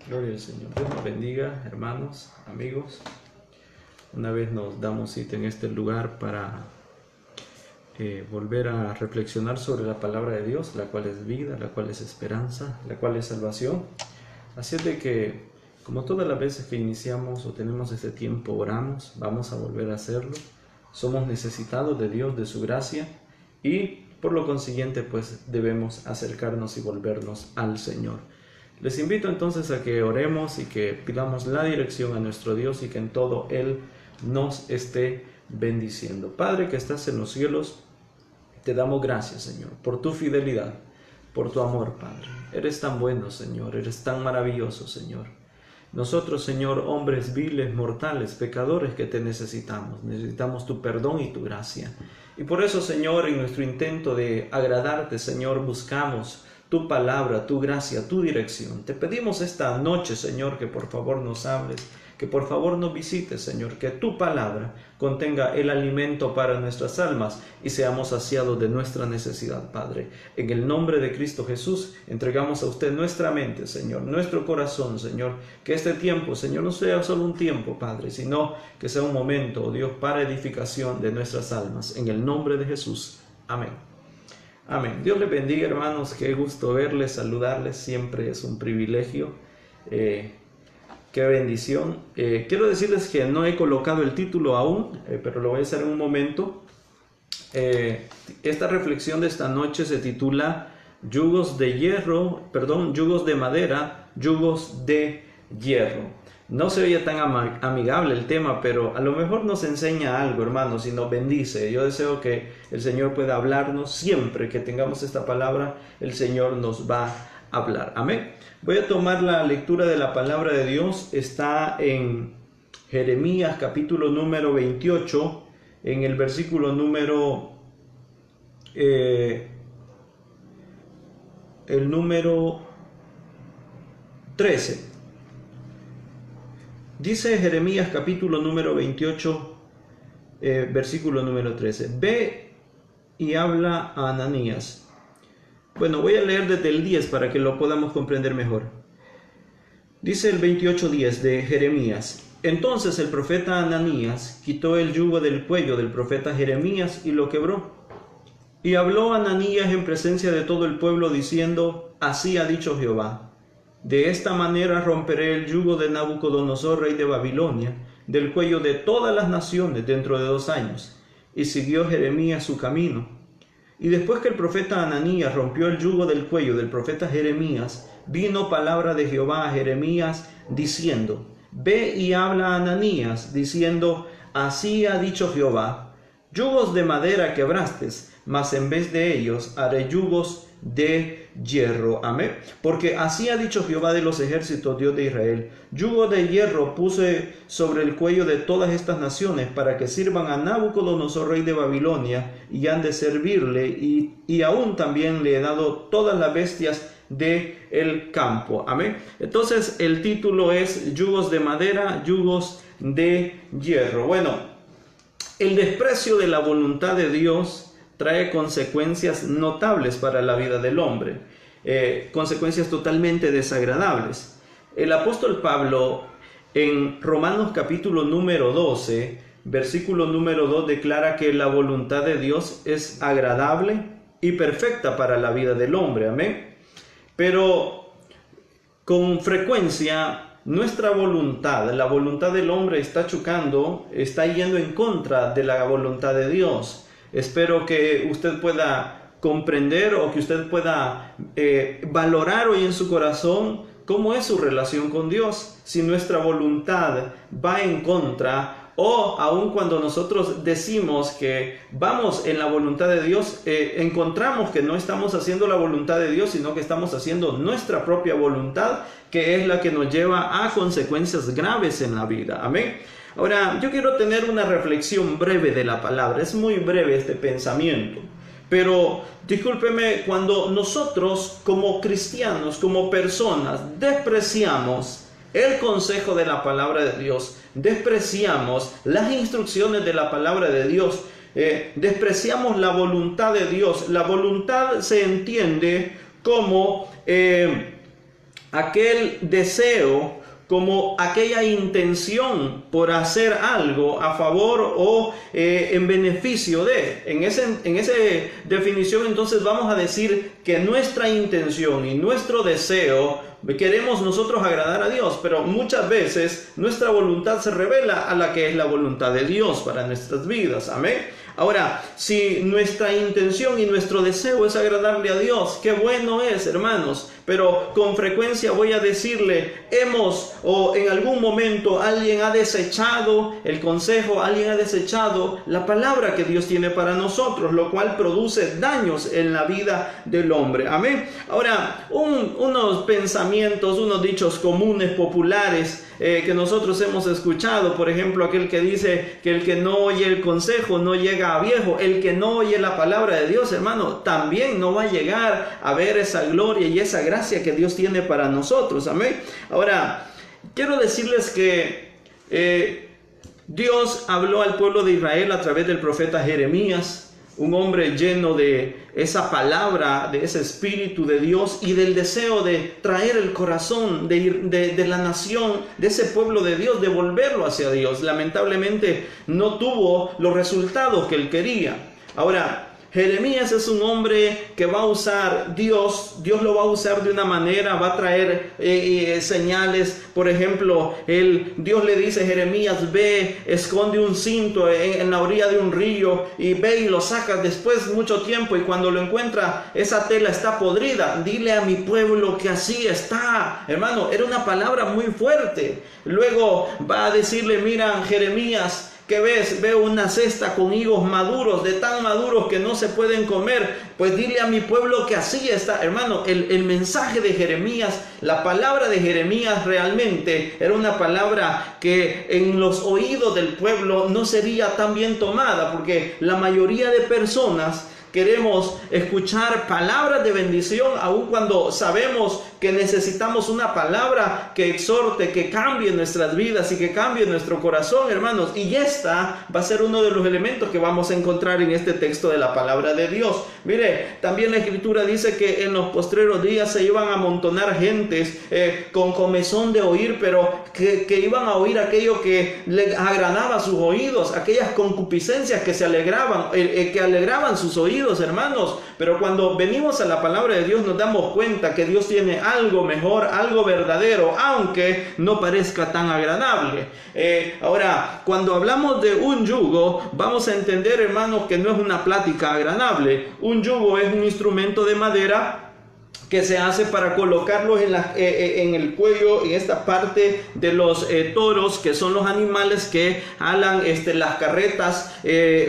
Gloria al Señor. Dios nos bendiga, hermanos, amigos. Una vez nos damos cita en este lugar para volver a reflexionar sobre la palabra de Dios, la cual es vida, la cual es esperanza, la cual es salvación. Así es de que, como todas las veces que iniciamos o tenemos este tiempo, oramos, vamos a volver a hacerlo. Somos necesitados de Dios, de su gracia, y por lo consiguiente, pues debemos acercarnos y volvernos al Señor. Les invito entonces a que oremos y que pidamos la dirección a nuestro Dios y que en todo Él nos esté bendiciendo. Padre que estás en los cielos, te damos gracias, Señor, por tu fidelidad, por tu amor, Padre. Eres tan bueno, Señor, eres tan maravilloso, Señor. Nosotros, Señor, hombres viles, mortales, pecadores que te necesitamos tu perdón y tu gracia. Y por eso, Señor, en nuestro intento de agradarte, Señor, buscamos tu palabra, tu gracia, tu dirección. Te pedimos esta noche, Señor, que por favor nos hables, que por favor nos visites, Señor, que tu palabra contenga el alimento para nuestras almas y seamos saciados de nuestra necesidad, Padre. En el nombre de Cristo Jesús, entregamos a usted nuestra mente, Señor, nuestro corazón, Señor, que este tiempo, Señor, no sea solo un tiempo, Padre, sino que sea un momento, oh Dios, para edificación de nuestras almas. En el nombre de Jesús. Amén. Amén. Dios les bendiga, hermanos. Qué gusto verles, saludarles. Siempre es un privilegio. Qué bendición. Quiero decirles que no he colocado el título aún, pero lo voy a hacer en un momento. Esta reflexión de esta noche se titula yugos de madera, yugos de hierro. No se oye tan amigable el tema, pero a lo mejor nos enseña algo, hermanos, y nos bendice. Yo deseo que el Señor pueda hablarnos. Siempre que tengamos esta palabra, el Señor nos va a hablar. Amén. Voy a tomar la lectura de la palabra de Dios. Está en Jeremías capítulo número 28, en el versículo número el número 13. Dice Jeremías capítulo número 28, versículo número 13. Ve y habla a Ananías. Bueno, voy a leer desde el 10 para que lo podamos comprender mejor. Dice el 28:10 de Jeremías. Entonces el profeta Ananías quitó el yugo del cuello del profeta Jeremías y lo quebró. Y habló Ananías en presencia de todo el pueblo diciendo: Así ha dicho Jehová. De esta manera romperé el yugo de Nabucodonosor, rey de Babilonia, del cuello de todas las naciones dentro de 2 años. Y siguió Jeremías su camino. Y después que el profeta Ananías rompió el yugo del cuello del profeta Jeremías, vino palabra de Jehová a Jeremías diciendo: Ve y habla a Ananías, diciendo: Así ha dicho Jehová, yugos de madera quebraste, mas en vez de ellos haré yugos de hierro. Amén. Porque así ha dicho Jehová de los ejércitos, Dios de Israel: yugo de hierro puse sobre el cuello de todas estas naciones para que sirvan a Nabucodonosor, rey de Babilonia, y han de servirle, y aún también le he dado todas las bestias del campo. Amén. Entonces el título es yugos de madera, yugos de hierro. Bueno, el desprecio de la voluntad de Dios trae consecuencias notables para la vida del hombre, consecuencias totalmente desagradables. El apóstol Pablo en Romanos capítulo número 12, versículo número 2 declara que la voluntad de Dios es agradable y perfecta para la vida del hombre. Amén. Pero con frecuencia nuestra voluntad, la voluntad del hombre está chocando, está yendo en contra de la voluntad de Dios. Espero que usted pueda comprender o que usted pueda valorar hoy en su corazón cómo es su relación con Dios. Si nuestra voluntad va en contra, o aun cuando nosotros decimos que vamos en la voluntad de Dios, encontramos que no estamos haciendo la voluntad de Dios, sino que estamos haciendo nuestra propia voluntad, que es la que nos lleva a consecuencias graves en la vida. Amén. Ahora, yo quiero tener una reflexión breve de la palabra. Es muy breve este pensamiento. Pero, discúlpeme, cuando nosotros como cristianos, como personas, despreciamos el consejo de la palabra de Dios, despreciamos las instrucciones de la palabra de Dios, despreciamos la voluntad de Dios. La voluntad se entiende como aquel deseo, como aquella intención por hacer algo a favor o en beneficio de. En esa definición entonces vamos a decir que nuestra intención y nuestro deseo, queremos nosotros agradar a Dios, pero muchas veces nuestra voluntad se revela a la que es la voluntad de Dios para nuestras vidas. Amén. Ahora, si nuestra intención y nuestro deseo es agradarle a Dios, qué bueno es, hermanos, pero con frecuencia voy a decirle, o en algún momento alguien ha desechado el consejo, alguien ha desechado la palabra que Dios tiene para nosotros, lo cual produce daños en la vida del hombre. Amén. Ahora, unos pensamientos, unos dichos comunes, populares, que nosotros hemos escuchado, por ejemplo, aquel que dice que el que no oye el consejo no llega a viejo. El que no oye la palabra de Dios, hermano, también no va a llegar a ver esa gloria y esa gracia que Dios tiene para nosotros. Amén. Ahora, quiero decirles que Dios habló al pueblo de Israel a través del profeta Jeremías, un hombre lleno de esa palabra, de ese espíritu de Dios y del deseo de traer el corazón de la nación, de ese pueblo de Dios, de volverlo hacia Dios. Lamentablemente no tuvo los resultados que él quería. Ahora, Jeremías es un hombre que va a usar Dios lo va a usar de una manera, va a traer señales. Por ejemplo, Dios le dice a Jeremías, ve, esconde un cinto en la orilla de un río y ve y lo sacas después de mucho tiempo, y cuando lo encuentra, esa tela está podrida, dile a mi pueblo que así está. Hermano, era una palabra muy fuerte. Luego va a decirle, mira, Jeremías, ¿qué ves? Veo una cesta con higos maduros, de tan maduros que no se pueden comer. Pues dile a mi pueblo que así está. Hermano, el mensaje de Jeremías, la palabra de Jeremías realmente era una palabra que en los oídos del pueblo no sería tan bien tomada, porque la mayoría de personas queremos escuchar palabras de bendición, aun cuando sabemos que necesitamos una palabra que exhorte, que cambie nuestras vidas y que cambie nuestro corazón, hermanos. Y esta va a ser uno de los elementos que vamos a encontrar en este texto de la palabra de Dios. Mire, también la Escritura dice que en los postreros días se iban a amontonar gentes con comezón de oír, pero que iban a oír aquello que le agradaba a sus oídos, aquellas concupiscencias que alegraban sus oídos, hermanos. Pero cuando venimos a la palabra de Dios nos damos cuenta que Dios tiene algo mejor, algo verdadero, aunque no parezca tan agradable. Ahora, cuando hablamos de un yugo, vamos a entender, hermanos, que no es una plática agradable. Un yugo es un instrumento de madera que se hace para colocarlos en el cuello, en esta parte de los toros, que son los animales que alan las carretas,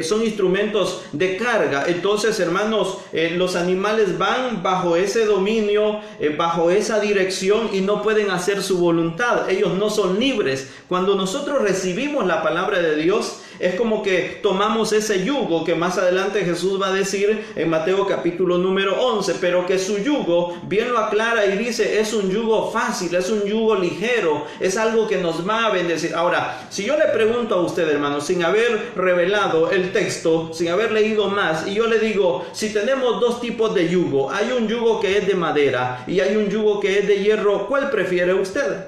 son instrumentos de carga. Entonces, hermanos, los animales van bajo ese dominio, bajo esa dirección, y no pueden hacer su voluntad. Ellos no son libres. Cuando nosotros recibimos la palabra de Dios, es como que tomamos ese yugo que más adelante Jesús va a decir en Mateo capítulo número 11, pero que su yugo bien lo aclara y dice, es un yugo fácil, es un yugo ligero, es algo que nos va a bendecir. Ahora, si yo le pregunto a usted, hermano, sin haber revelado el texto, sin haber leído más, y yo le digo, si tenemos dos tipos de yugo, hay un yugo que es de madera y hay un yugo que es de hierro, ¿cuál prefiere usted?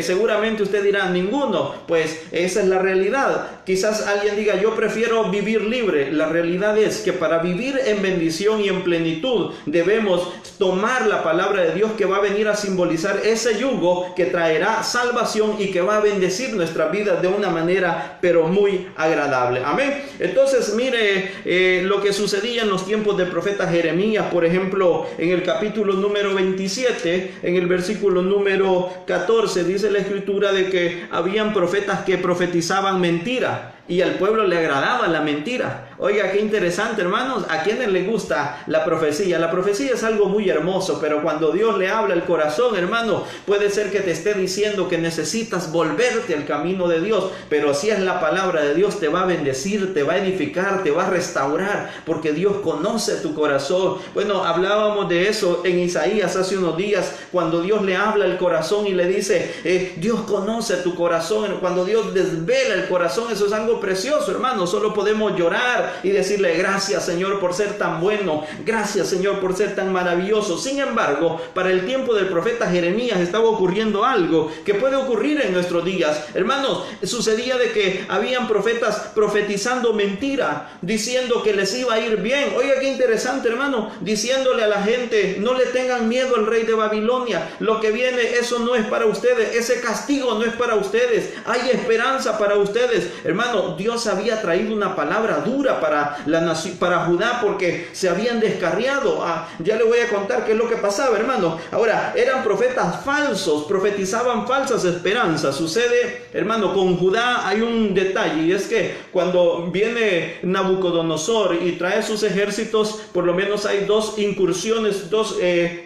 Seguramente usted dirá, ninguno. Pues esa es la realidad. Quizás alguien diga, yo prefiero vivir libre. La realidad es que para vivir en bendición y en plenitud debemos tomar la palabra de Dios, que va a venir a simbolizar ese yugo que traerá salvación y que va a bendecir nuestras vidas de una manera pero muy agradable. Amén. Entonces mire lo que sucedía en los tiempos del profeta Jeremías. Por ejemplo, en el capítulo número 27, en el versículo número 14, dice la Escritura de que habían profetas que profetizaban mentira y al pueblo le agradaba la mentira. Oiga, qué interesante, hermanos. ¿A quiénes les gusta la profecía? La profecía es algo muy hermoso, pero cuando Dios le habla al corazón, hermano, puede ser que te esté diciendo que necesitas volverte al camino de Dios, pero si es la palabra de Dios, te va a bendecir, te va a edificar, te va a restaurar, porque Dios conoce tu corazón. Bueno, hablábamos de eso en Isaías hace unos días, cuando Dios le habla al corazón y le dice, Dios conoce tu corazón. Cuando Dios desvela el corazón, eso es algo precioso, hermano. Solo podemos llorar orar y decirle: gracias, Señor, por ser tan bueno, gracias, Señor, por ser tan maravilloso. Sin embargo, para el tiempo del profeta Jeremías estaba ocurriendo algo que puede ocurrir en nuestros días. Hermanos, sucedía de que habían profetas profetizando mentira, diciendo que les iba a ir bien. Oiga, qué interesante, hermano, diciéndole a la gente: no le tengan miedo al rey de Babilonia, lo que viene, eso no es para ustedes, ese castigo no es para ustedes, hay esperanza para ustedes. Hermano, Dios había traído una palabra dura para la nación, para Judá, porque se habían descarriado. Ya le voy a contar qué es lo que pasaba, hermano. Ahora, eran profetas falsos, profetizaban falsas esperanzas. Sucede, hermano, con Judá hay un detalle, y es que cuando viene Nabucodonosor y trae sus ejércitos, por lo menos hay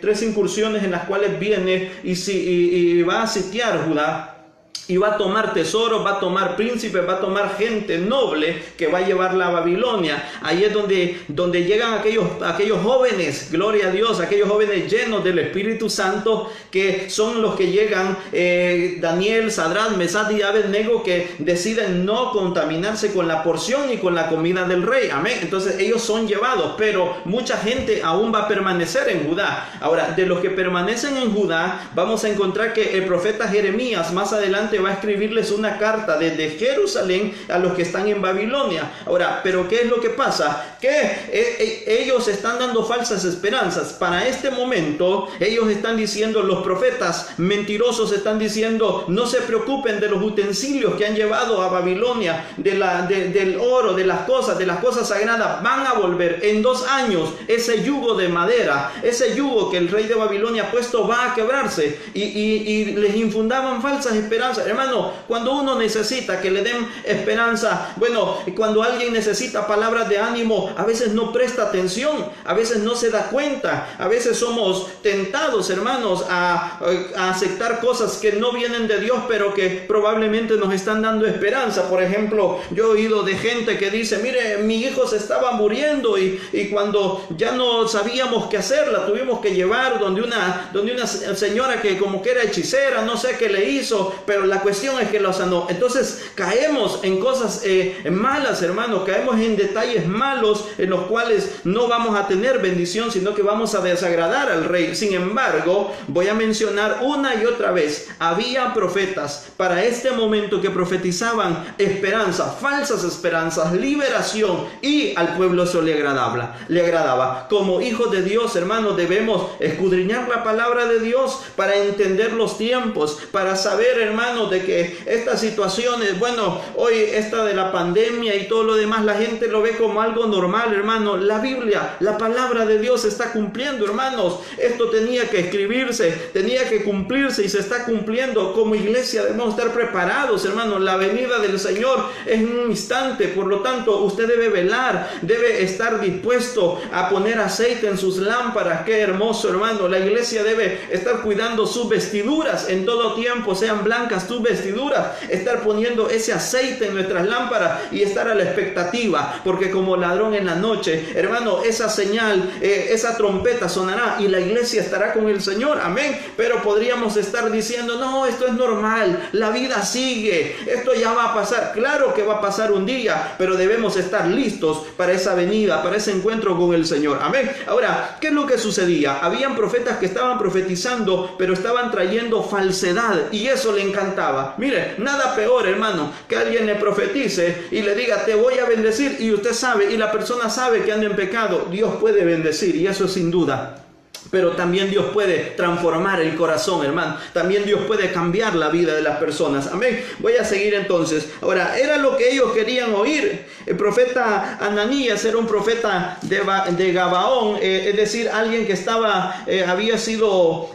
tres incursiones en las cuales viene y va a sitiar Judá. Y va a tomar tesoros, va a tomar príncipes, va a tomar gente noble que va a llevarla a Babilonia. Ahí es donde llegan aquellos jóvenes, gloria a Dios, aquellos jóvenes llenos del Espíritu Santo, que son los que llegan, Daniel, Sadrach, Mesach y Abednego, que deciden no contaminarse con la porción y con la comida del rey. Amén. Entonces ellos son llevados, pero mucha gente aún va a permanecer en Judá. Ahora, de los que permanecen en Judá, vamos a encontrar que el profeta Jeremías más adelante va a escribirles una carta desde Jerusalén a los que están en Babilonia. Ahora, pero ¿qué es lo que pasa? Que ellos están dando falsas esperanzas. Para este momento, ellos están diciendo, los profetas mentirosos están diciendo: no se preocupen de los utensilios que han llevado a Babilonia, del oro, de las cosas sagradas, van a volver. En 2 años, ese yugo de madera, ese yugo que el rey de Babilonia ha puesto, va a quebrarse. Y les infundaban falsas esperanzas. Hermano, cuando uno necesita que le den esperanza, cuando alguien necesita palabras de ánimo, a veces no presta atención, a veces no se da cuenta, a veces somos tentados, hermanos, a aceptar cosas que no vienen de Dios, pero que probablemente nos están dando esperanza. Por ejemplo, yo he oído de gente que dice: mire, mi hijo se estaba muriendo y cuando ya no sabíamos qué hacer, la tuvimos que llevar donde una señora que como que era hechicera, no sé qué le hizo, pero la cuestión es que lo sanó. Entonces caemos en cosas malas, hermanos, caemos en detalles malos en los cuales no vamos a tener bendición, sino que vamos a desagradar al rey. Sin embargo, voy a mencionar una y otra vez, había profetas para este momento que profetizaban esperanza, falsas esperanzas, liberación, y al pueblo eso le agradaba. Como hijos de Dios, hermanos, debemos escudriñar la palabra de Dios para entender los tiempos, para saber, hermanos, de que estas situaciones, hoy esta de la pandemia y todo lo demás, la gente lo ve como algo normal, hermano. La Biblia, la palabra de Dios se está cumpliendo, hermanos. Esto tenía que escribirse, tenía que cumplirse y se está cumpliendo. Como iglesia debemos estar preparados, hermanos. La venida del Señor es en un instante, por lo tanto, usted debe velar, debe estar dispuesto a poner aceite en sus lámparas. Qué hermoso, hermano. La iglesia debe estar cuidando sus vestiduras en todo tiempo, sean blancas tus vestiduras, estar poniendo ese aceite en nuestras lámparas y estar a la expectativa, porque como ladrón en la noche, hermano, esa señal, esa trompeta sonará y la iglesia estará con el Señor. Amén. Pero podríamos estar diciendo: no, esto es normal, la vida sigue, esto ya va a pasar. Claro que va a pasar un día, pero debemos estar listos para esa venida, para ese encuentro con el Señor. Amén. Ahora, ¿qué es lo que sucedía? Habían profetas que estaban profetizando, pero estaban trayendo falsedad, y eso le encantaba. Mire, nada peor, hermano, que alguien le profetice y le diga: te voy a bendecir, y usted sabe, y la persona sabe que anda en pecado. Dios puede bendecir, y eso es sin duda. Pero también Dios puede transformar el corazón, hermano. También Dios puede cambiar la vida de las personas. Amén. Voy a seguir entonces. Ahora, era lo que ellos querían oír. El profeta Ananías era un profeta de Gabaón, es decir, alguien que había sido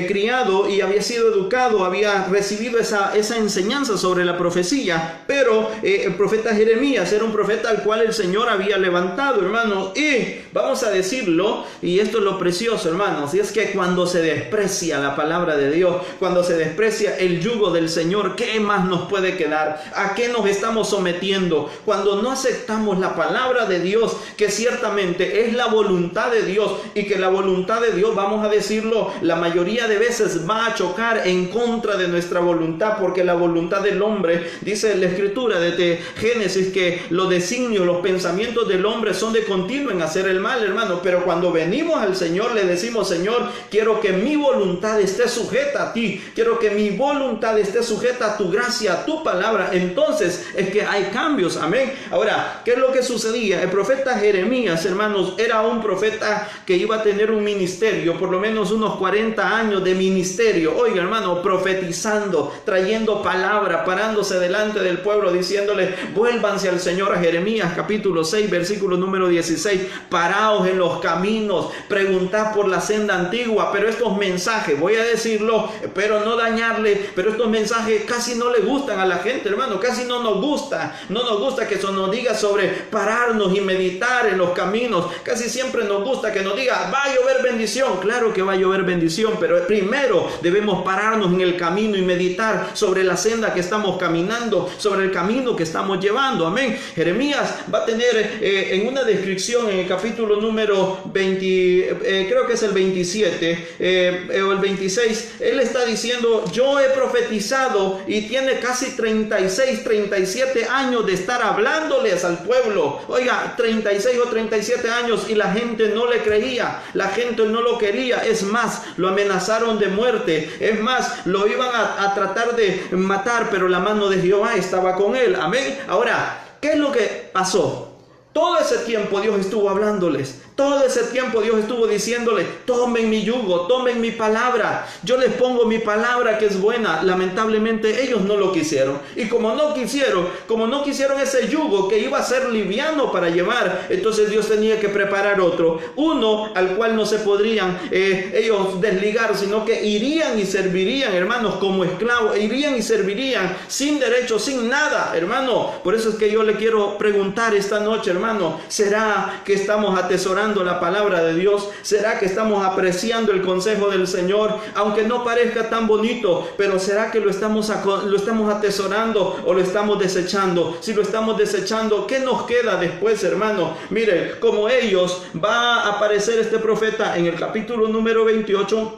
criado y había sido educado, había recibido esa enseñanza sobre la profecía. Pero el profeta Jeremías era un profeta al cual el Señor había levantado, hermano. Y vamos a decirlo, y esto lo presentamos precioso, hermanos, y es que cuando se desprecia la palabra de Dios, cuando se desprecia el yugo del Señor, ¿qué más nos puede quedar? ¿A qué nos estamos sometiendo? Cuando no aceptamos la palabra de Dios, que ciertamente es la voluntad de Dios, y que la voluntad de Dios, vamos a decirlo, la mayoría de veces va a chocar en contra de nuestra voluntad, porque la voluntad del hombre, dice la Escritura desde Génesis, que los designios, los pensamientos del hombre son de continuo en hacer el mal, hermano. Pero cuando venimos al Señor, le decimos: Señor, quiero que mi voluntad esté sujeta a ti, quiero que mi voluntad esté sujeta a tu gracia, a tu palabra. Entonces es que hay cambios, amén. Ahora, ¿qué es lo que sucedía? El profeta Jeremías, hermanos, era un profeta que iba a tener un ministerio, por lo menos unos 40 años de ministerio. Oiga, hermano, profetizando, trayendo palabra, parándose delante del pueblo, diciéndole: vuélvanse al Señor. A Jeremías capítulo 6, versículo número 16: paraos en los caminos, preguntad por la senda antigua. Pero estos mensajes, voy a decirlo, pero no dañarle, pero estos mensajes casi no le gustan a la gente, hermano. Casi no nos gusta que eso nos diga sobre pararnos y meditar en los caminos. Casi siempre nos gusta que nos diga: va a llover bendición. Claro que va a llover bendición, pero primero debemos pararnos en el camino y meditar sobre la senda que estamos caminando, sobre el camino que estamos llevando, amén. Jeremías va a tener en una descripción en el capítulo número 20, creo que es el 27 o el 26, él está diciendo: yo he profetizado, y tiene casi 36, 37 años de estar hablándoles al pueblo. Oiga, 36 o 37 años, y la gente no le creía, la gente no lo quería. Es más, lo amenazaron de muerte, es más, lo iban a tratar de matar, pero la mano de Jehová estaba con él, amén. Ahora, ¿qué es lo que pasó? Todo ese tiempo Dios estuvo hablándoles. Todo ese tiempo Dios estuvo diciéndole: tomen mi yugo, tomen mi palabra. Yo les pongo mi palabra que es buena. Lamentablemente ellos no lo quisieron. Y como no quisieron ese yugo que iba a ser liviano para llevar, entonces Dios tenía que preparar otro. Uno al cual no se podrían ellos desligar, sino que irían y servirían, hermanos, como esclavos. Irían y servirían sin derecho, sin nada, hermano. Por eso es que yo le quiero preguntar esta noche, hermano: ¿será que estamos atesorando la palabra de Dios? ¿Será que estamos apreciando el consejo del Señor? Aunque no parezca tan bonito, pero ¿será que lo estamos atesorando o lo estamos desechando? Si lo estamos desechando, ¿qué nos queda después, hermano? Mire, como ellos, va a aparecer este profeta en el capítulo número 28.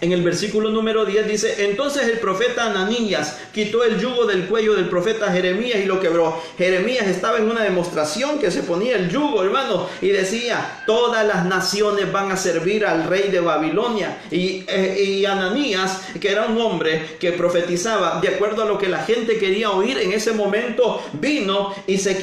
En el versículo número 10 dice: entonces el profeta Ananías quitó el yugo del cuello del profeta Jeremías y lo quebró. Jeremías estaba en una demostración que se ponía el yugo, hermano, y decía: todas las naciones van a servir al rey de Babilonia. Y Ananías, que era un hombre que profetizaba de acuerdo a lo que la gente quería oír en ese momento, vino y le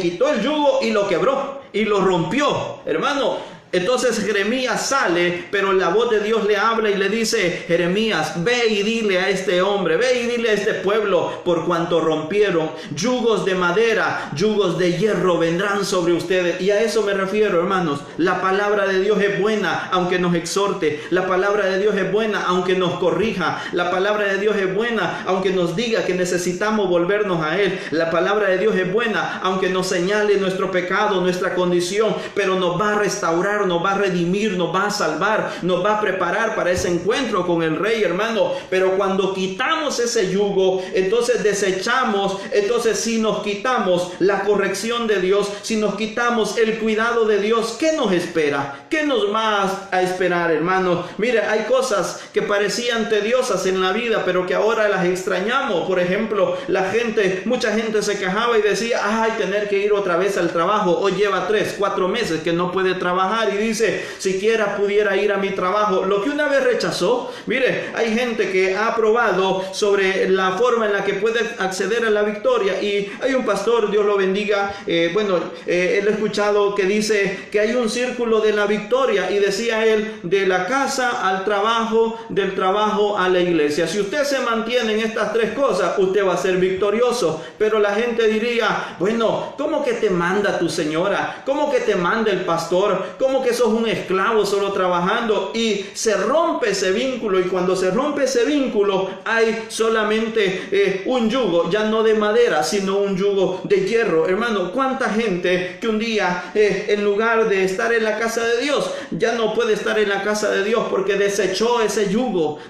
quitó el yugo y lo quebró y lo rompió, hermano. Entonces Jeremías sale, pero la voz de Dios le habla y le dice: Jeremías, ve y dile a este hombre, ve y dile a este pueblo: por cuanto rompieron yugos de madera, yugos de hierro vendrán sobre ustedes. Y a eso me refiero, hermanos. La palabra de Dios es buena aunque nos exhorte. La palabra de Dios es buena aunque nos corrija. La palabra de Dios es buena aunque nos diga que necesitamos volvernos a Él. La palabra de Dios es buena aunque nos señale nuestro pecado, nuestra condición, pero nos va a restaurar, nos va a redimir, nos va a salvar, nos va a preparar para ese encuentro con el Rey, hermano. Pero cuando quitamos ese yugo, entonces desechamos, entonces si nos quitamos la corrección de Dios, si nos quitamos el cuidado de Dios, ¿qué nos espera? ¿Qué nos va a esperar, hermano? Mire, hay cosas que parecían tediosas en la vida, pero que ahora las extrañamos. Por ejemplo, mucha gente se quejaba y decía: ay, tener que ir otra vez al trabajo. Hoy lleva 3, 4 meses que no puede trabajar y dice: siquiera pudiera ir a mi trabajo. Lo que una vez rechazó. Mire, hay gente que ha probado sobre la forma en la que puede acceder a la victoria, y hay un pastor, Dios lo bendiga, él he escuchado que dice que hay un círculo de la victoria, y decía él: de la casa al trabajo, del trabajo a la iglesia. Si usted se mantiene en estas 3 cosas, usted va a ser victorioso. Pero la gente diría: bueno, ¿cómo que te manda tu señora? ¿Cómo que te manda el pastor? ¿Cómo como que sos un esclavo solo trabajando, y se rompe ese vínculo, y cuando se rompe ese vínculo hay solamente un yugo, ya no de madera, sino un yugo de hierro. Hermano, ¿cuánta gente que un día en lugar de estar en la casa de Dios, ya no puede estar en la casa de Dios porque desechó ese yugo,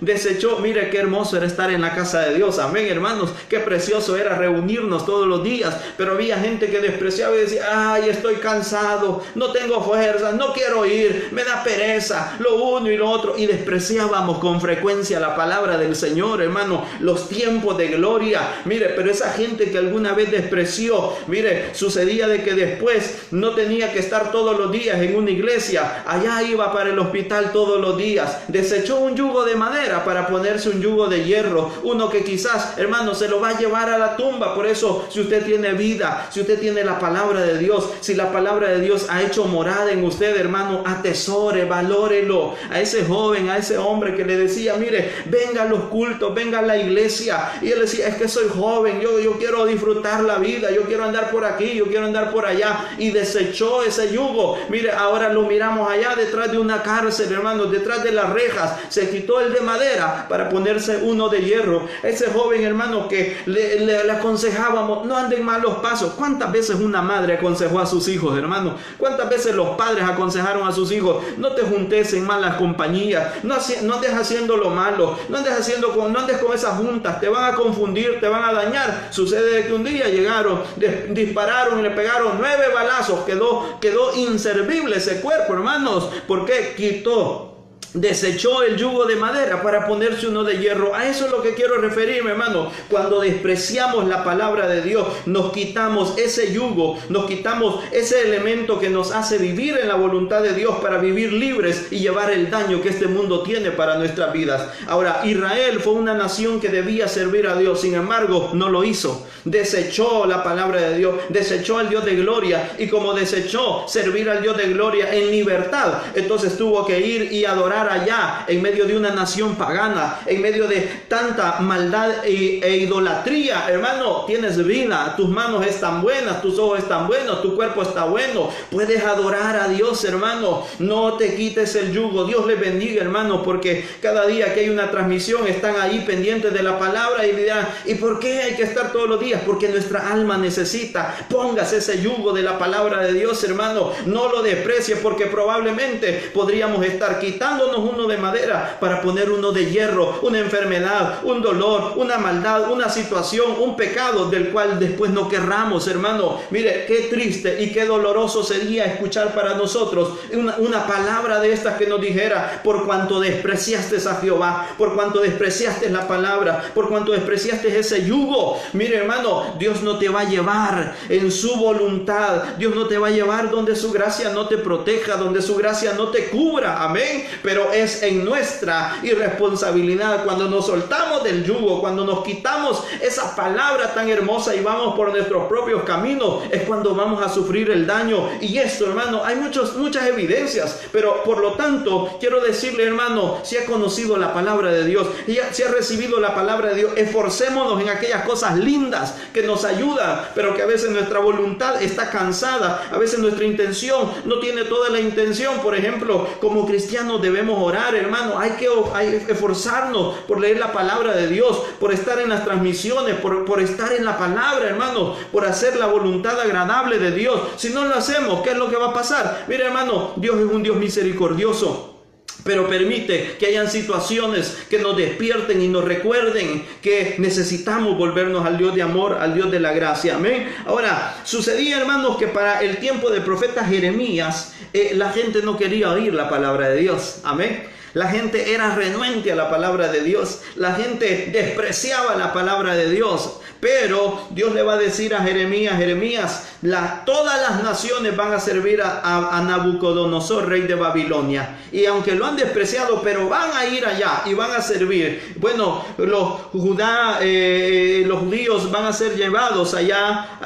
mire qué hermoso era estar en la casa de Dios, amén, hermanos, qué precioso era reunirnos todos los días, pero había gente que despreciaba y decía, ay, estoy cansado, no tengo fuerzas, no quiero ir, me da pereza, lo uno y lo otro, y despreciábamos con frecuencia la palabra del Señor, hermano, los tiempos de gloria. Mire, pero esa gente que alguna vez despreció, mire, sucedía de que después no tenía que estar todos los días en una iglesia, allá iba para el hospital todos los días, desechó un yugo de madera para ponerse un yugo de hierro, uno que quizás, hermano, se lo va a llevar a la tumba. Por eso, si usted tiene vida, si usted tiene la palabra de Dios, si la palabra de Dios ha hecho morada en usted, hermano, atesore, valórelo. A ese joven, a ese hombre que le decía, mire, venga a los cultos, venga a la iglesia, y él decía, es que soy joven, yo quiero disfrutar la vida, yo quiero andar por aquí, yo quiero andar por allá, y desechó ese yugo. Mire, ahora lo miramos allá detrás de una cárcel, hermano, detrás de las rejas, se quitó el de madera para ponerse uno de hierro. Ese joven, hermano, que le aconsejábamos, no anden malos pasos. ¿Cuántas veces una madre aconsejó a sus hijos, hermano? ¿Cuántas veces los padres aconsejaron a sus hijos, no te juntes en malas compañías, no andes haciendo lo malo, no andes con esas juntas, te van a confundir, te van a dañar? Sucede que un día llegaron, dispararon y le pegaron 9 balazos, quedó inservible ese cuerpo, hermanos, porque desechó el yugo de madera para ponerse uno de hierro. A eso es lo que quiero referirme, hermano. Cuando despreciamos la palabra de Dios, nos quitamos ese yugo, nos quitamos ese elemento que nos hace vivir en la voluntad de Dios para vivir libres y llevar el daño que este mundo tiene para nuestras vidas. Ahora, Israel fue una nación que debía servir a Dios, sin embargo, no lo hizo. Desechó la palabra de Dios, desechó al Dios de gloria, y como desechó servir al Dios de gloria en libertad, entonces tuvo que ir y adorar allá en medio de una nación pagana, en medio de tanta maldad e idolatría. Hermano, tienes vida, tus manos están buenas, tus ojos están buenos, tu cuerpo está bueno, puedes adorar a Dios, hermano, no te quites el yugo. Dios les bendiga, hermano, porque cada día que hay una transmisión están ahí pendientes de la palabra y dirán, ¿y por qué hay que estar todos los días? Porque nuestra alma necesita. Póngase ese yugo de la palabra de Dios, hermano, no lo desprecie, porque probablemente podríamos estar quitándonos uno de madera para poner uno de hierro, una enfermedad, un dolor, una maldad, una situación, un pecado del cual después no querramos, hermano. Mire, qué triste y qué doloroso sería escuchar para nosotros una palabra de estas que nos dijera, por cuanto despreciaste a Jehová, por cuanto despreciaste la palabra, por cuanto despreciaste ese yugo. Mire, hermano, Dios no te va a llevar en su voluntad, Dios no te va a llevar donde su gracia no te proteja, donde su gracia no te cubra, amén. Pero es en nuestra irresponsabilidad cuando nos soltamos del yugo, cuando nos quitamos esa palabra tan hermosa y vamos por nuestros propios caminos, es cuando vamos a sufrir el daño. Y esto, hermano, hay muchas evidencias, pero por lo tanto quiero decirle, hermano, si ha conocido la palabra de Dios, si ha recibido la palabra de Dios, esforcémonos en aquellas cosas lindas que nos ayudan, pero que a veces nuestra voluntad está cansada, a veces nuestra intención no tiene toda la intención. Por ejemplo, como cristianos debemos orar, hermano, hay que esforzarnos por leer la palabra de Dios, por estar en las transmisiones, por estar en la palabra, hermano, por hacer la voluntad agradable de Dios. Si no lo hacemos, ¿qué es lo que va a pasar? Mira, hermano, Dios es un Dios misericordioso, pero permite que hayan situaciones que nos despierten y nos recuerden que necesitamos volvernos al Dios de amor, al Dios de la gracia, amén. Ahora, sucedía, hermanos, que para el tiempo del profeta Jeremías, la gente no quería oír la palabra de Dios, amén. La gente era renuente a la palabra de Dios, la gente despreciaba la palabra de Dios. Pero Dios le va a decir a Jeremías, todas las naciones van a servir a Nabucodonosor, rey de Babilonia. Y aunque lo han despreciado, pero van a ir allá y van a servir. Bueno, los judíos van a ser llevados allá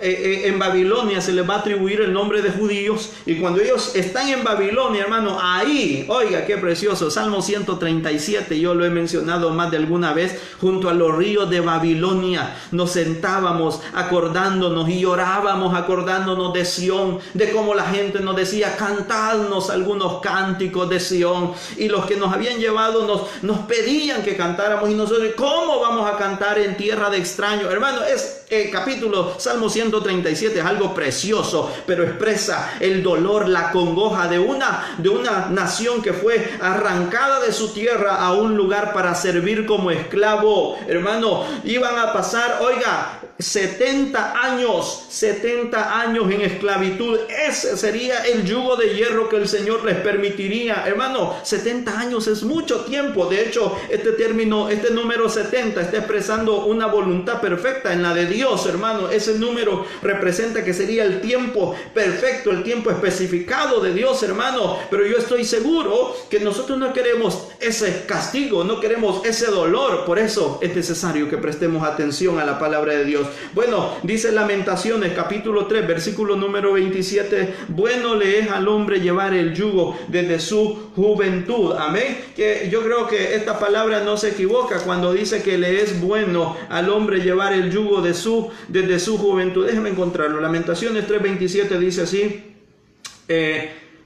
en Babilonia. Se les va a atribuir el nombre de judíos. Y cuando ellos están en Babilonia, hermano, ahí, oiga, qué precioso. Salmo 137, yo lo he mencionado más de alguna vez, junto a los ríos de Babilonia. nos sentábamos acordándonos y llorábamos acordándonos de Sión, de cómo la gente nos decía, cantadnos algunos cánticos de Sión, y los que nos habían llevado nos pedían que cantáramos, y nosotros, ¿cómo vamos a cantar en tierra de extraños? Hermano, es capítulo Salmo 137, es algo precioso, pero expresa el dolor, la congoja de una nación que fue arrancada de su tierra a un lugar para servir como esclavo. Hermano, iban a pasar, oiga, 70 años en esclavitud. Ese sería el yugo de hierro que el Señor les permitiría. Hermano, 70 años es mucho tiempo. De hecho, este número 70 está expresando una voluntad perfecta en la de Dios, hermano. Ese número representa que sería el tiempo perfecto, el tiempo especificado de Dios, hermano. Pero yo estoy seguro que nosotros no queremos ese castigo, no queremos ese dolor. Por eso es necesario que prestemos atención a la palabra de Dios. Bueno, dice Lamentaciones capítulo 3 versículo número 27, bueno le es al hombre llevar el yugo desde su juventud. Amén. Que yo creo que esta palabra no se equivoca cuando dice que le es bueno al hombre llevar el yugo desde su juventud. Déjeme encontrarlo. Lamentaciones 3:27 dice así,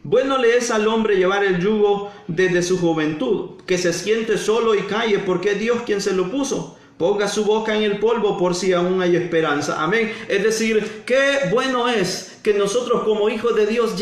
bueno le es al hombre llevar el yugo desde su juventud, que se siente solo y calle, porque es Dios quien se lo puso. Ponga su boca en el polvo por si aún hay esperanza. Amén. Es decir, qué bueno es que nosotros como hijos de Dios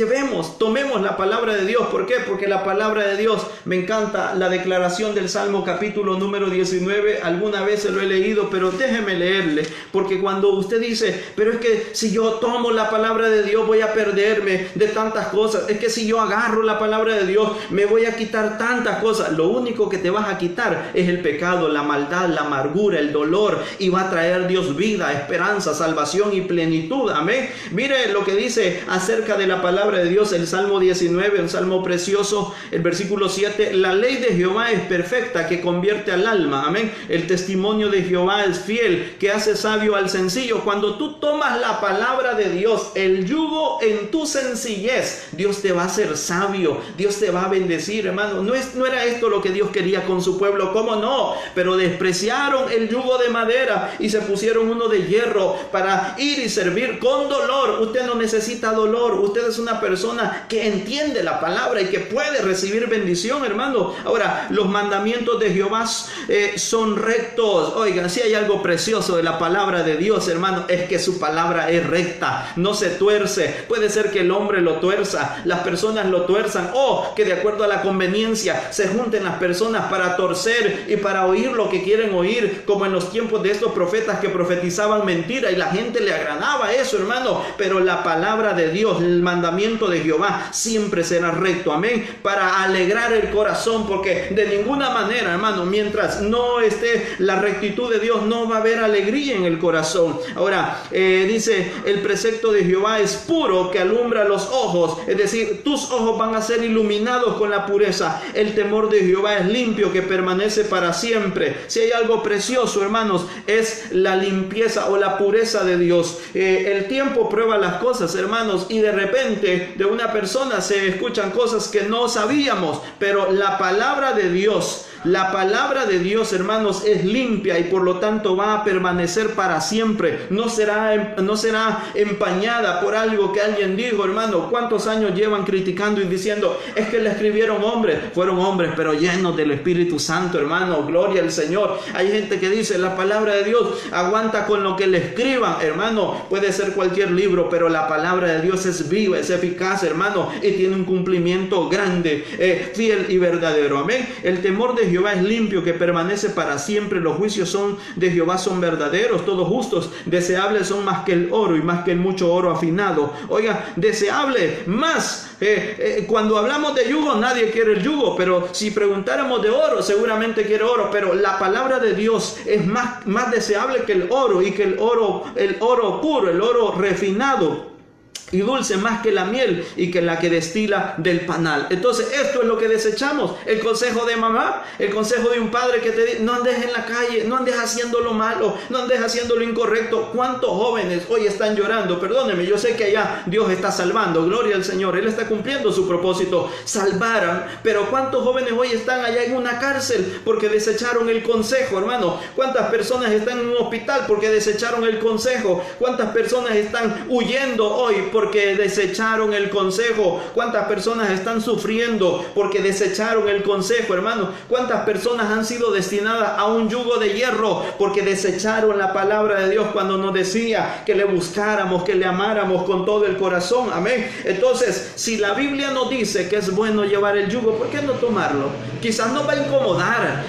tomemos la palabra de Dios. ¿Por qué? Porque la palabra de Dios, me encanta la declaración del Salmo capítulo número 19. Alguna vez se lo he leído, pero déjeme leerle. Porque cuando usted dice, pero es que si yo tomo la palabra de Dios voy a perderme de tantas cosas. Es que si yo agarro la palabra de Dios me voy a quitar tantas cosas. Lo único que te vas a quitar es el pecado, la maldad, la amargura, el dolor. Y va a traer Dios vida, esperanza, salvación y plenitud. Amén. Mire lo que dice acerca de la palabra de Dios el Salmo 19, un salmo precioso, el versículo 7, la ley de Jehová es perfecta, que convierte al alma. Amén. El testimonio de Jehová es fiel, que hace sabio al sencillo. Cuando tú tomas la palabra de Dios, el yugo en tu sencillez, Dios te va a hacer sabio, Dios te va a bendecir, hermano. No era esto lo que Dios quería con su pueblo, ¿cómo no? Pero despreciaron el yugo de madera y se pusieron uno de hierro para ir y servir con dolor. Usted no necesita dolor, usted es una persona que entiende la palabra y que puede recibir bendición, hermano. Ahora, los mandamientos de Jehová son rectos. Oigan, si hay algo precioso de la palabra de Dios, hermano, es que su palabra es recta, no se tuerce. Puede ser que el hombre lo tuerza, las personas lo tuerzan, o que de acuerdo a la conveniencia se junten las personas para torcer y para oír lo que quieren oír, como en los tiempos de estos profetas que profetizaban mentira y la gente le agradaba eso, hermano. Pero la palabra de Dios, el mandamiento de Jehová siempre será recto, amén, para alegrar el corazón, porque de ninguna manera, hermano, mientras no esté la rectitud de Dios, no va a haber alegría en el corazón. Ahora, dice, el precepto de Jehová es puro, que alumbra los ojos, es decir, tus ojos van a ser iluminados con la pureza. El temor de Jehová es limpio, que permanece para siempre. Si hay algo precioso, hermanos, es la limpieza o la pureza de Dios. El tiempo prueba las cosas, hermanos, y de repente de una persona se escuchan cosas que no sabíamos, pero la palabra de Dios, hermanos, es limpia y por lo tanto va a permanecer para siempre. No será empañada por algo que alguien dijo, hermano. ¿Cuántos años llevan criticando y diciendo, es que le escribieron hombres? Fueron hombres, pero llenos del Espíritu Santo, hermano. Gloria al Señor. Hay gente que dice, la palabra de Dios aguanta con lo que le escriban, hermano. Puede ser cualquier libro, pero la palabra de Dios es viva, es eficaz, hermano, y tiene un cumplimiento grande, fiel y verdadero. Amén. El temor de Jehová es limpio, que permanece para siempre. Los juicios de Jehová son verdaderos, todos justos. Deseables son más que el oro y más que el mucho oro afinado. Oiga, deseable más. Cuando hablamos de yugo, nadie quiere el yugo, pero si preguntáramos de oro, seguramente quiere oro. Pero la palabra de Dios es más deseable que el oro, y que el oro puro, el oro refinado. y dulce más que la miel y que la que destila del panal. Entonces esto es lo que desechamos. El consejo de mamá, el consejo de un padre que te dice: no andes en la calle, no andes haciendo lo malo, no andes haciendo lo incorrecto. ¿Cuántos jóvenes hoy están llorando? Perdóneme, yo sé que allá Dios está salvando, gloria al Señor, Él está cumpliendo su propósito, salvaran, pero ¿cuántos jóvenes hoy están allá en una cárcel porque desecharon el consejo, hermano? ¿Cuántas personas están en un hospital porque desecharon el consejo? ¿Cuántas personas están huyendo hoy porque desecharon el consejo? ¿Cuántas personas están sufriendo porque desecharon el consejo, hermano? ¿Cuántas personas han sido destinadas a un yugo de hierro porque desecharon la palabra de Dios cuando nos decía que le buscáramos, que le amáramos con todo el corazón? Amén. Entonces, si la Biblia nos dice que es bueno llevar el yugo, ¿por qué no tomarlo? Quizás nos va a incomodar,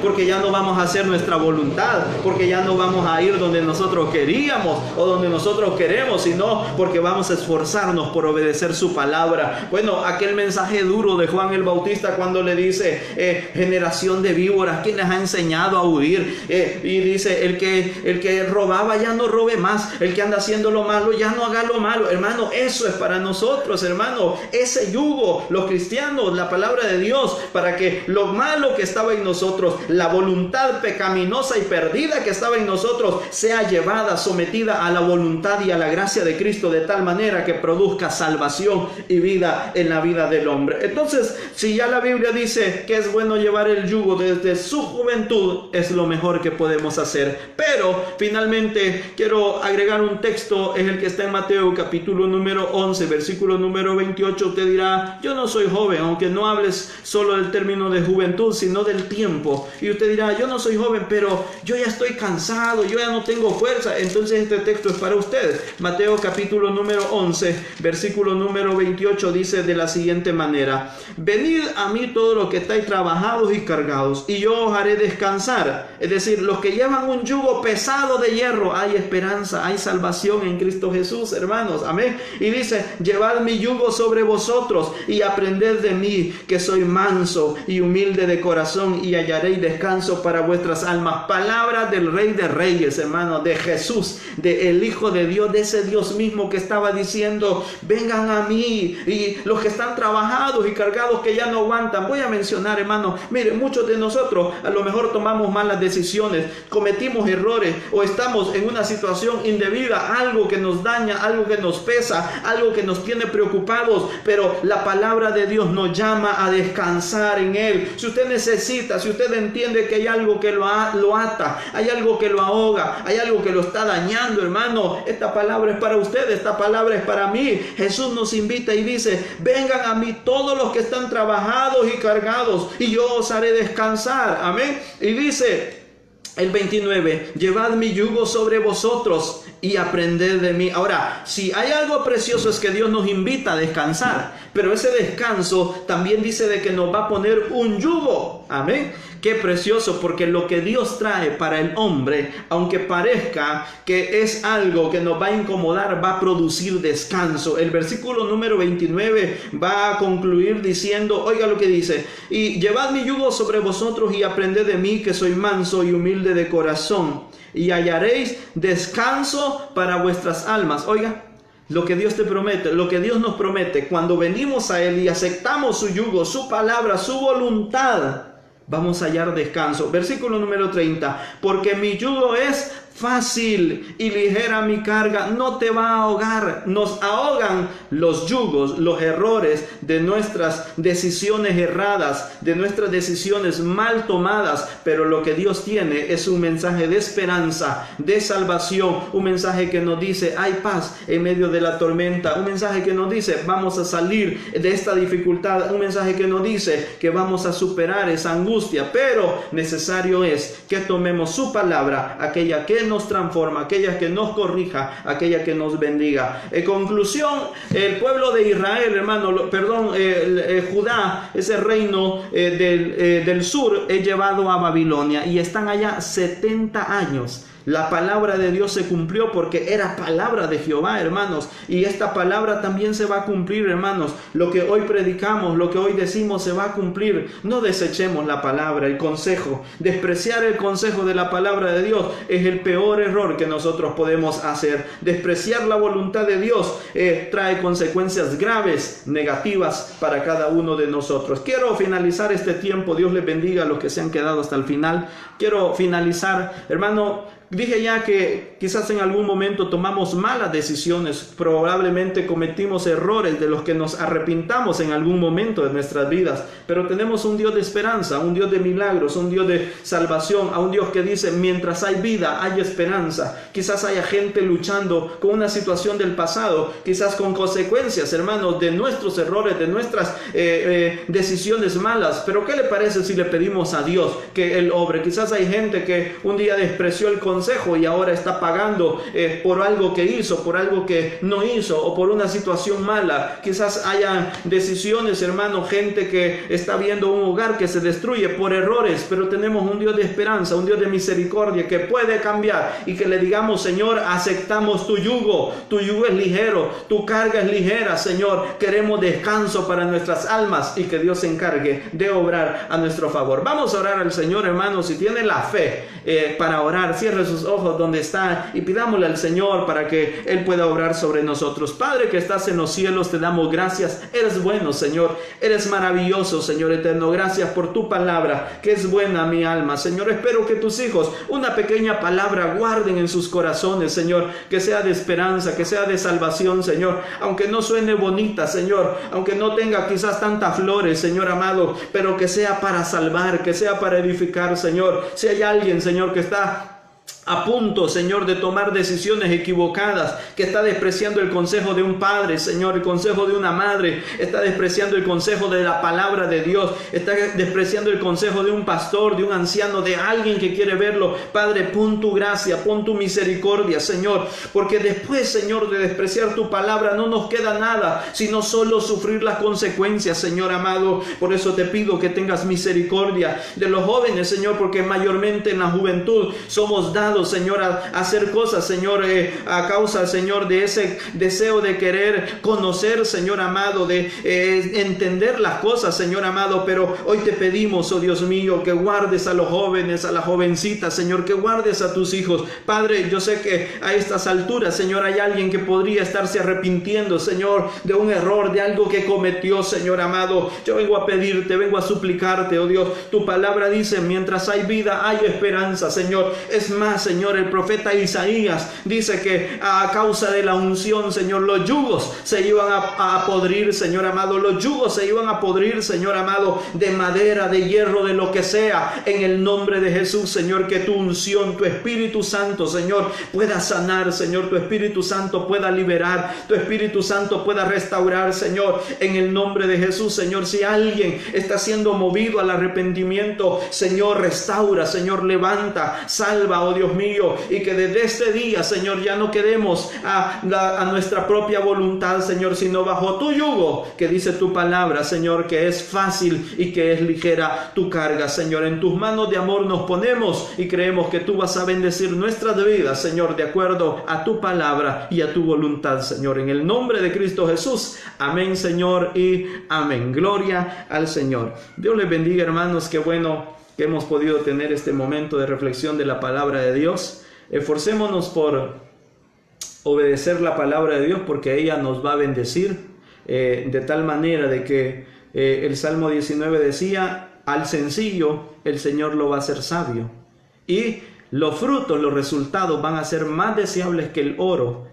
porque ya no vamos a hacer nuestra voluntad, porque ya no vamos a ir donde nosotros queríamos o donde nosotros queremos, sino porque vamos a esforzarnos por obedecer su palabra. Bueno, aquel mensaje duro de Juan el Bautista cuando le dice: generación de víboras, ¿quién les ha enseñado a huir? Y dice: el que robaba ya no robe más, el que anda haciendo lo malo ya no haga lo malo. Hermano, eso es para nosotros, hermano, ese yugo, los cristianos, la palabra de Dios, para que lo malo que estaba en nosotros, la voluntad pecaminosa y perdida que estaba en nosotros, sea llevada, sometida a la voluntad y a la gracia de Cristo, de tal manera que produzca salvación y vida en la vida del hombre. Entonces, si ya la Biblia dice que es bueno llevar el yugo desde su juventud, es lo mejor que podemos hacer. Pero finalmente quiero agregar un texto, es el que está en Mateo capítulo número 11, versículo número 28. Usted dirá: yo no soy joven, aunque no hables solo del término de juventud, sino del tiempo. Y usted dirá: yo no soy joven, pero yo ya estoy cansado, yo ya no tengo fuerza. Entonces este texto es para ustedes. Mateo capítulo número 11, versículo número 28 dice de la siguiente manera: venid a mí todos los que estáis trabajados y cargados, y yo os haré descansar. Es decir, los que llevan un yugo pesado de hierro, hay esperanza, hay salvación en Cristo Jesús, hermanos. Amén. Y dice: llevad mi yugo sobre vosotros y aprended de mí, que soy manso y humilde de corazón, y hallaréis descanso para vuestras almas. Palabra del Rey de Reyes, hermanos, de Jesús, de el Hijo de Dios, de ese Dios mismo que estaba diciendo: vengan a mí, y los que están trabajados y cargados, que ya no aguantan. Voy a mencionar, hermanos, miren, muchos de nosotros a lo mejor tomamos malas decisiones, cometimos errores, o estamos en una situación indebida, algo que nos daña, algo que nos pesa, algo que nos tiene preocupados, pero la palabra de Dios nos llama a descansar en Él. Si usted necesita, si usted entiende que hay algo que lo ata, hay algo que lo ahoga, hay algo que lo está dañando, hermano, esta palabra es para usted, esta palabra es para mí. Jesús nos invita y dice: vengan a mí todos los que están trabajados y cargados, y yo os haré descansar. Amén. Y dice el 29: llevad mi yugo sobre vosotros y aprended de mí. Ahora, si hay algo precioso, es que Dios nos invita a descansar, pero ese descanso también dice de que nos va a poner un yugo. Amén. Qué precioso, porque lo que Dios trae para el hombre, aunque parezca que es algo que nos va a incomodar, va a producir descanso. El versículo número 29 va a concluir diciendo, oiga lo que dice: y llevad mi yugo sobre vosotros y aprended de mí, que soy manso y humilde de corazón, y hallaréis descanso para vuestras almas. Oiga, lo que Dios te promete, lo que Dios nos promete, cuando venimos a Él y aceptamos su yugo, su palabra, su voluntad, vamos a hallar descanso. Versículo número 30: porque mi yugo es fácil y ligera mi carga. No te va a ahogar. Nos ahogan los yugos, los errores de nuestras decisiones erradas, de nuestras decisiones mal tomadas, pero lo que Dios tiene es un mensaje de esperanza, de salvación, un mensaje que nos dice: hay paz en medio de la tormenta, un mensaje que nos dice: vamos a salir de esta dificultad, un mensaje que nos dice que vamos a superar esa angustia, pero necesario es que tomemos su palabra, aquella que nos transforma, aquella que nos corrija, aquella que nos bendiga. En conclusión, el pueblo de Israel, hermano, Judá, ese reino del sur, es llevado a Babilonia y están allá 70 años. La palabra de Dios se cumplió porque era palabra de Jehová, hermanos. Y esta palabra también se va a cumplir, hermanos. Lo que hoy predicamos, lo que hoy decimos se va a cumplir. No desechemos la palabra, el consejo. Despreciar el consejo de la palabra de Dios es el peor error que nosotros podemos hacer. Despreciar la voluntad de Dios trae consecuencias graves, negativas para cada uno de nosotros. Quiero finalizar este tiempo. Dios les bendiga a los que se han quedado hasta el final. Quiero finalizar, hermano. Dije ya que quizás en algún momento tomamos malas decisiones, probablemente cometimos errores de los que nos arrepintamos en algún momento de nuestras vidas, pero tenemos un Dios de esperanza, un Dios de milagros, un Dios de salvación, a un Dios que dice, mientras hay vida, hay esperanza. Quizás haya gente luchando con una situación del pasado, quizás con consecuencias, hermanos, de nuestros errores, de nuestras decisiones malas, pero ¿qué le parece si le pedimos a Dios que Él obre? Quizás hay gente que un día despreció el consejo y ahora está pagando por algo que hizo, por algo que no hizo o por una situación mala. Quizás haya decisiones, hermano, gente que está viendo un hogar que se destruye por errores, pero tenemos un Dios de esperanza, un Dios de misericordia que puede cambiar y que le digamos, Señor, aceptamos tu yugo es ligero, tu carga es ligera, Señor, queremos descanso para nuestras almas y que Dios se encargue de obrar a nuestro favor. Vamos a orar al Señor, hermano. Si tiene la fe para orar, cierre sus ojos donde está y pidámosle al Señor para que Él pueda obrar sobre nosotros. Padre que estás en los cielos, te damos gracias. Eres bueno, Señor. Eres maravilloso, Señor eterno. Gracias por tu palabra, que es buena mi alma. Señor, espero que tus hijos una pequeña palabra guarden en sus corazones, Señor, que sea de esperanza, que sea de salvación, Señor, aunque no suene bonita, Señor, aunque no tenga quizás tantas flores, Señor amado, pero que sea para salvar, que sea para edificar, Señor. Si hay alguien, Señor, que está a punto, Señor, de tomar decisiones equivocadas, que está despreciando el consejo de un padre, Señor, el consejo de una madre, está despreciando el consejo de la palabra de Dios, está despreciando el consejo de un pastor, de un anciano, de alguien que quiere verlo. Padre, pon tu gracia, pon tu misericordia, Señor, porque después, Señor, de despreciar tu palabra no nos queda nada, sino solo sufrir las consecuencias, Señor amado. Por eso te pido que tengas misericordia de los jóvenes, Señor, porque mayormente en la juventud somos dados, Señor, a hacer cosas, Señor, a causa, Señor, de ese deseo de querer conocer, Señor amado, de entender las cosas, Señor amado. Pero hoy te pedimos, oh Dios mío, que guardes a los jóvenes, a las jovencitas, Señor, que guardes a tus hijos. Padre, yo sé que a estas alturas, Señor, hay alguien que podría estarse arrepintiendo, Señor, de un error, de algo que cometió, Señor amado. Yo vengo a pedirte, vengo a suplicarte, oh Dios. Tu palabra dice, mientras hay vida, hay esperanza, Señor. Es más, Señor, el profeta Isaías dice que a causa de la unción, Señor, los yugos se iban a podrir, Señor amado. Los yugos se iban a podrir, Señor amado, de madera, de hierro, de lo que sea. En el nombre de Jesús, Señor, que tu unción, tu Espíritu Santo, Señor, pueda sanar, Señor. Tu Espíritu Santo pueda liberar, tu Espíritu Santo pueda restaurar, Señor. En el nombre de Jesús, Señor, si alguien está siendo movido al arrepentimiento, Señor, restaura, Señor, levanta, salva, oh Dios mío, y que desde este día, Señor, ya no quedemos a nuestra propia voluntad, Señor, sino bajo tu yugo, que dice tu palabra, Señor, que es fácil y que es ligera tu carga, Señor. En tus manos de amor nos ponemos y creemos que tú vas a bendecir nuestras vidas, Señor, de acuerdo a tu palabra y a tu voluntad, Señor. En el nombre de Cristo Jesús, amén, Señor, y amén. Gloria al Señor. Dios les bendiga, hermanos. Qué bueno que hemos podido tener este momento de reflexión de la palabra de Dios. Esforcémonos por obedecer la palabra de Dios, porque ella nos va a bendecir de tal manera de que el Salmo 19 decía, al sencillo el Señor lo va a hacer sabio, y los frutos, los resultados van a ser más deseables que el oro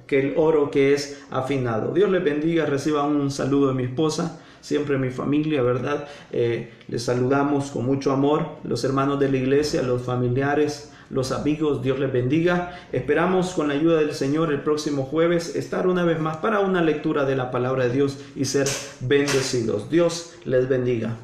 que es afinado. Dios les bendiga. Reciba un saludo de mi esposa, siempre mi familia, ¿verdad? Les saludamos con mucho amor, los hermanos de la iglesia, los familiares, los amigos. Dios les bendiga. Esperamos con la ayuda del Señor el próximo jueves estar una vez más para una lectura de la palabra de Dios y ser bendecidos. Dios les bendiga.